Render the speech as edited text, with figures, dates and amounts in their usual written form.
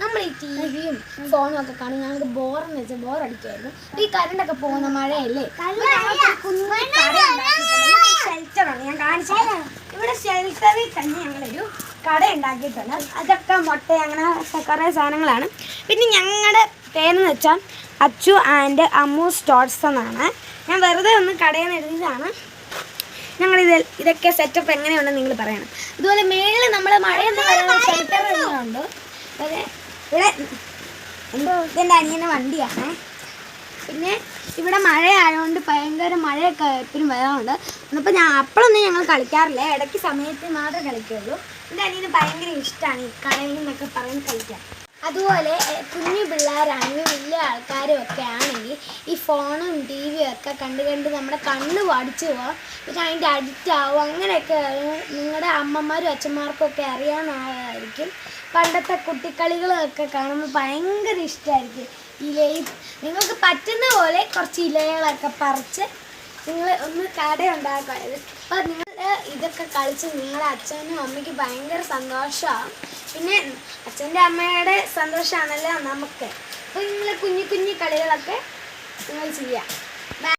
നമ്മൾ ഈ ടി വിയും ഫോണും ഒക്കെ കാണും ഞങ്ങൾക്ക് ബോറെന്ന് വെച്ചാൽ ബോറടിക്കുമായിരുന്നു. ഈ കറണ്ടൊക്കെ പോകുന്ന മഴയല്ലേ, ഷെൽറ്ററാണ് ഞാൻ കാണിച്ചത്. ഇവിടെ ഷെൽറ്ററിൽ തന്നെ ഞങ്ങളൊരു കട ഉണ്ടാക്കിയിട്ടുണ്ട്. അതൊക്കെ മുട്ട അങ്ങനെ കുറേ സാധനങ്ങളാണ്. പിന്നെ ഞങ്ങളുടെ പേരെന്ന് വെച്ചാൽ അച്ചു ആൻഡ് അമ്മു സ്റ്റോർസ് എന്നാണ്. ഞാൻ വെറുതെ ഒന്ന് കടയിൽ നിന്ന് എഴുതിയതാണ്. ഇതൊക്കെ സെറ്റപ്പ് എങ്ങനെയുണ്ടെന്ന് നിങ്ങൾ പറയണം. ഇതുപോലെ മേളിൽ നമ്മൾ മഴയൊന്നും വരുന്ന ഷെൽട്ടർ ഉണ്ട്. അതെ, ഇവിടെ ഇതെൻ്റെ അനിയൻ്റെ വണ്ടിയാണ്. പിന്നെ ഇവിടെ മഴ ആയതുകൊണ്ട് ഭയങ്കര മഴയൊക്കെ എപ്പോഴും വരാറുണ്ട്. അപ്പോൾ അപ്പോഴൊന്നും ഞങ്ങൾ കളിക്കാറില്ല, ഇടയ്ക്ക് സമയത്ത് മാത്രമേ കളിക്കുള്ളൂ. എൻ്റെ അനിയന് ഭയങ്കര ഇഷ്ടമാണ് ഈ കളയിൽ നിന്നൊക്കെ പറഞ്ഞ് കളിക്കാൻ. അതുപോലെ കുഞ്ഞു പിള്ളേരാണെങ്കിൽ വലിയ ആൾക്കാരും ഒക്കെ ആണെങ്കിൽ ഈ ഫോണും ടി വിയും ഒക്കെ കണ്ട് നമ്മുടെ കണ്ണ് പഠിച്ചു പോവാം, പിന്നെ അതിൻ്റെ അഡിക്റ്റ് ആവും. അങ്ങനെയൊക്കെ നിങ്ങളുടെ അമ്മമാരും അച്ഛന്മാർക്കും ഒക്കെ അറിയാവുന്നതായിരിക്കും. പണ്ടത്തെ കുട്ടിക്കളികളൊക്കെ കാണുമ്പോൾ ഭയങ്കര ഇഷ്ടമായിരിക്കും. നിങ്ങൾക്ക് പറ്റുന്ന പോലെ കുറച്ച് ഇലകളൊക്കെ പറിച്ച് നിങ്ങൾ ഒന്ന് കട ഉണ്ടാക്കുക. അപ്പോൾ നിങ്ങൾ ഇതൊക്കെ കളിച്ച് നിങ്ങളുടെ അച്ഛനും അമ്മയ്ക്ക് ഭയങ്കര സന്തോഷമാകും. പിന്നെ അച്ഛൻ്റെ അമ്മയുടെ സന്തോഷമാണല്ലോ നമുക്ക്. അപ്പോൾ നിങ്ങൾ കുഞ്ഞു കുഞ്ഞു കളികളൊക്കെ നിങ്ങൾ ചെയ്യാം.